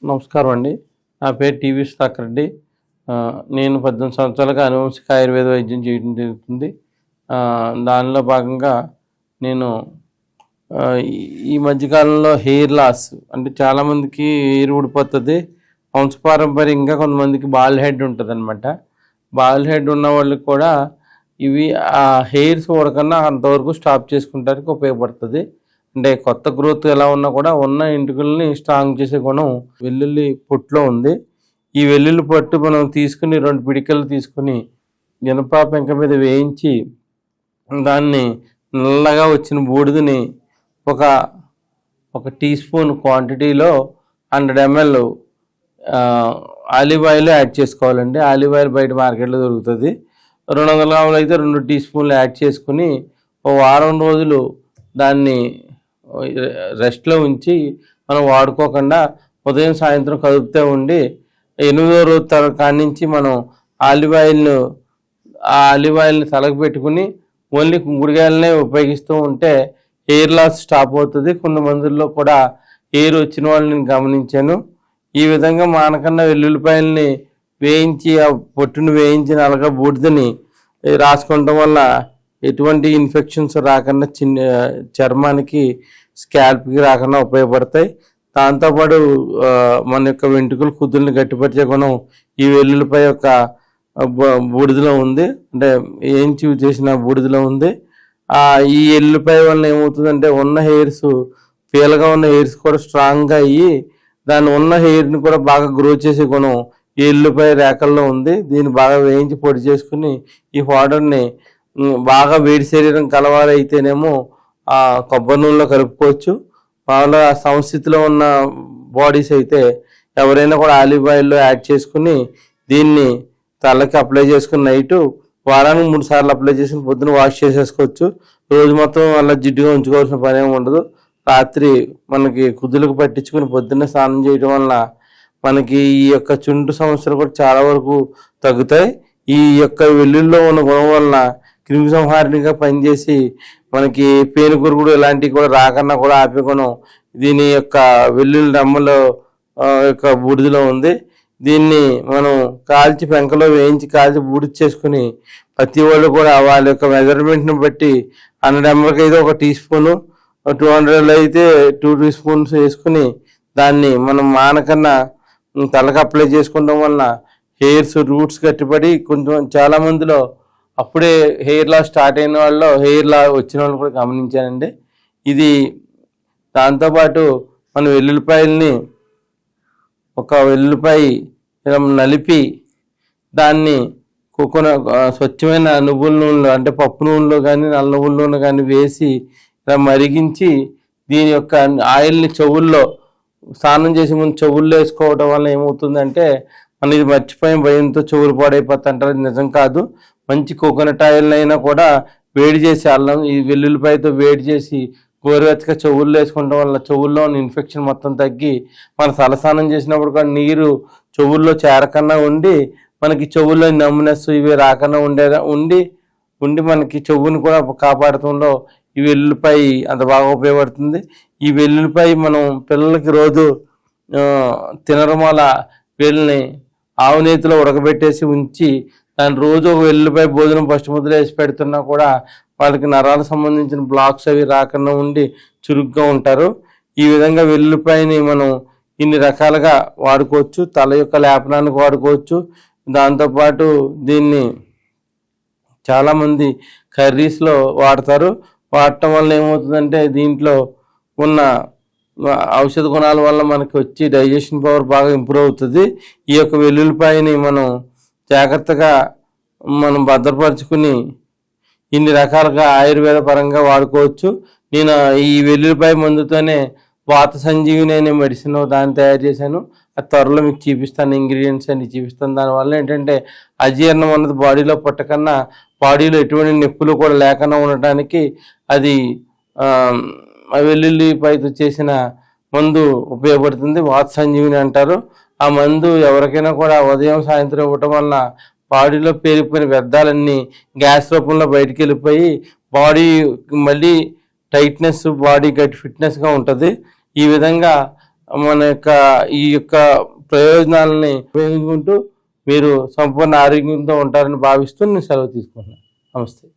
నమస్కారం అండి. నా పేరు టీవీ సుధాకర్ రెడ్డి. నేను 18 సంవత్సరాలుగా అనువంశిక ఆయుర్వేద వైద్యం చేయడం జరుగుతుంది. దానిలో భాగంగా నేను ఈ మధ్యకాలంలో హెయిర్ లాస్ అంటే చాలామందికి హెయిర్ ఊడిపోతుంది. వంశపారంపర్యంగా కొంతమందికి బాల్ హెడ్ ఉంటుందన్నమాట. బాల్ హెడ్ ఉన్న వాళ్ళకి కూడా ఇవి ఆ హెయిర్స్ ఊడకన్నా అంతవరకు స్టాప్ చేసుకుంటానికి ఉపయోగపడుతుంది. అంటే కొత్త గ్రోత్ ఎలా ఉన్నా కూడా ఉన్న ఎంట్రుకల్ని స్ట్రాంగ్ చేసే గుణం వెల్లుల్లి పొట్టులో ఉంది. ఈ వెల్లుల్లి పొట్టు మనం తీసుకుని 2 పిడికలు తీసుకుని ఇనప పెంక మీద వేయించి దాన్ని నల్లగా వచ్చిన బూడిదని ఒక టీ స్పూన్ క్వాంటిటీలో 100 ml ఆలివ్ ఆయిల్ యాడ్ చేసుకోవాలండి. ఆలివ్ ఆయిల్ బయట మార్కెట్లో దొరుకుతుంది. 200 గ్రాములు అయితే 2 టీ స్పూన్లు యాడ్ చేసుకుని ఓ వారం రోజులు దాన్ని రెస్ట్లో ఉంచి మనం వాడుకోకుండా ఉదయం సాయంత్రం కదుపుతూ ఉండి 8వ రోజు కాడి నుంచి మనం ఆలివ్ ఆయిల్ని తలకు పెట్టుకుని ఓన్లీ కుంకుడుకాయలనే ఉపయోగిస్తూ ఉంటే హెయిర్ లాస్ స్టాప్ అవుతుంది. కొంతమందిలో కూడా హెయిర్ వచ్చిన వాళ్ళని నేను గమనించాను. ఈ విధంగా మానకన్నా వెల్లుల్లిపాయలని వేయించి ఆ పొట్టును వేయించి నల్లగా బూడిదని రాసుకోవడం వల్ల ఎటువంటి ఇన్ఫెక్షన్స్ రాకుండా చర్మానికి స్కాల్ప్కి రాకుండా ఉపయోగపడతాయి. దాంతోపాటు మన యొక్క వెంట్రుకల కుదుల్ని గట్టిపరిచే గుణం ఈ వెల్లుల్లిపాయ యొక్క బూడిదలో ఉంది. అంటే ఏంచి చేసిన బూడిదలో ఉంది. ఈ ఎల్లుల్లిపాయ వల్ల ఏమవుతుందంటే ఉన్న హెయిర్స్ పీలగా ఉన్న హెయిర్స్ కూడా స్ట్రాంగ్గా అయ్యి దాన్ని ఉన్న హెయిర్ని కూడా బాగా గ్రో చేసే గుణం ఈ ఎల్లుల్లిపాయ రేకల్లో ఉంది. దీన్ని బాగా వేయించి పొడి చేసుకుని ఈ పౌడర్ని బాగా వేడి శరీరం కలవారైతేనేమో కొబ్బరి నూనెలో కలుపుకోవచ్చు. వాళ్ళ సంస్థితిలో ఉన్న బాడీస్ అయితే ఎవరైనా కూడా ఆలివ్ ఆయిల్లో యాడ్ చేసుకుని దీన్ని తలకి అప్లై చేసుకుని నైటు వారానికి 3 సార్లు అప్లై చేసుకుని పొద్దున వాష్ చేసేసుకోవచ్చు. రోజు మొత్తం అలా జిడ్డుగా ఉంచుకోవాల్సిన పని ఏమి ఉండదు. రాత్రి మనకి కుదులకు పట్టించుకుని పొద్దున్నే స్నానం చేయడం వల్ల మనకి ఈ యొక్క చుంటు సమస్యలు కూడా చాలా వరకు తగ్గుతాయి. ఈ యొక్క వెల్లుల్లో ఉన్న గుణం వలన క్రిమి సంహారిణిగా పనిచేసి మనకి పేనుగురుగుడు ఇలాంటివి కూడా రాకన్నా కూడా ఆపే గుణం దీని యొక్క వెల్లుల్లి రెమ్మలో యొక్క బూడిదలో ఉంది. దీన్ని మనం కాల్చి పెంకలో వేయించి కాల్చి బూడిద చేసుకుని ప్రతి వాళ్ళు కూడా వాళ్ళ యొక్క మెజర్మెంట్ని బట్టి 100 ml అయితే 1 టీ స్పూను, 200 అయితే 2 టీ స్పూన్స్ వేసుకుని దాన్ని మనం మానకన్నా తలకు అప్లై చేసుకోవడం వల్ల హెయిర్స్ రూట్స్ గట్టిపడి కొంచెం చాలా మందిలో అప్పుడే హెయిర్ లాస్ స్టార్ట్ అయిన వాళ్ళు హెయిర్ లాస్ వచ్చిన వాళ్ళు కూడా గమనించానండి. ఇది దాంతోపాటు మన వెల్లుల్లిపాయల్ని ఒక వెల్లుల్లిపాయ ఇలా నలిపి దాన్ని స్వచ్ఛమైన నువ్వుల నూనెలో అంటే పప్పు నూనెలో కానీ నల్ల నువ్వుల నూనె కానీ వేసి ఇలా మరిగించి దీని యొక్క ఆయిల్ని చెవుల్లో స్నానం చేసే ముందు చెవుల్లో వేసుకోవడం వల్ల ఏమవుతుందంటే మన ఇది మర్చిపోయిన భయంతో చెవులు పాడైపోతుంటారు. నిజం కాదు. మంచి కోకోనట్ ఆయిల్ అయినా కూడా వేడి చేసి అల్లం ఈ వెల్లుల్లిపాయతో వేడి చేసి గోరువెచ్చగా చెవుల్లో వేసుకోవడం వల్ల చెవుల్లో ఉన్న ఇన్ఫెక్షన్ మొత్తం తగ్గి మన తలస్నానం చేసినప్పుడు కూడా నీరు చెవుల్లో చేరకన్నా ఉండి మనకి చెవుల్లో నమ్మునెస్ ఇవి రాకన్నా ఉండి మనకి చెవుని కూడా కాపాడటంలో ఈ వెల్లుల్లిపాయ అంత బాగా ఉపయోగపడుతుంది. ఈ వెల్లుల్లిపాయ మనం పిల్లలకి రోజు తినరమాల వేళ్ళని ఆవు నేతిలో ఉడకబెట్టేసి ఉంచి దాని రోజు ఒక వెల్లుల్లిపాయ భోజనం ఫస్ట్ ముద్దలు వేసి పెడుతున్నా కూడా వాళ్ళకి నరాలకు సంబంధించిన బ్లాక్స్ అవి రాకుండా ఉండి చురుగ్గా ఉంటారు. ఈ విధంగా వెల్లుల్లిపాయని మనం ఇన్ని రకాలుగా వాడుకోవచ్చు. తల యొక్క లేపనానికి వాడుకోవచ్చు. దాంతోపాటు దీన్ని చాలామంది కర్రీస్లో వాడతారు. వాడటం వల్ల ఏమవుతుందంటే దీంట్లో ఉన్న ఔషధ గుణాల వల్ల మనకి వచ్చి డైజెషన్ పవర్ బాగా ఇంప్రూవ్ అవుతుంది. ఈ యొక్క వెల్లుల్లిపాయని మనం జాగ్రత్తగా మనం భద్రపరుచుకుని ఇన్ని రకాలుగా ఆయుర్వేద పరంగా వాడుకోవచ్చు. నేను ఈ వెల్లుల్లిపాయ మందుతోనే వాత సంజీవిని అనే మెడిసిన్ దాన్ని తయారు చేశాను. అది త్వరలో మీకు చూపిస్తాను. ఇంగ్రీడియంట్స్ అన్ని చూపిస్తాను. దానివల్ల ఏంటంటే అజీర్ణం అన్నది బాడీలో పుట్టకన్నా బాడీలో ఎటువంటి నొప్పులు కూడా లేకుండా ఉండటానికి అది వెల్లుల్లిపాయతో చేసిన మందు ఉపయోగపడుతుంది. వాత సంజీవిని అంటారు. ఆ మందు ఎవరికైనా కూడా ఉదయం సాయంత్రం ఇవ్వటం వల్ల బాడీలో పేరుకుపోయిన వ్యర్థాలన్నీ గ్యాస్ రూపంలో బయటికి వెళ్ళిపోయి బాడీ మళ్ళీ టైట్నెస్ బాడీ గట్టి ఫిట్నెస్గా ఉంటుంది. ఈ విధంగా మన యొక్క ఈ యొక్క ప్రయోజనాలని ఉపయోగించుకుంటూ మీరు సంపూర్ణ ఆరోగ్యంతో ఉంటారని భావిస్తూ నేను సెలవు తీసుకుంటున్నాను. నమస్తే.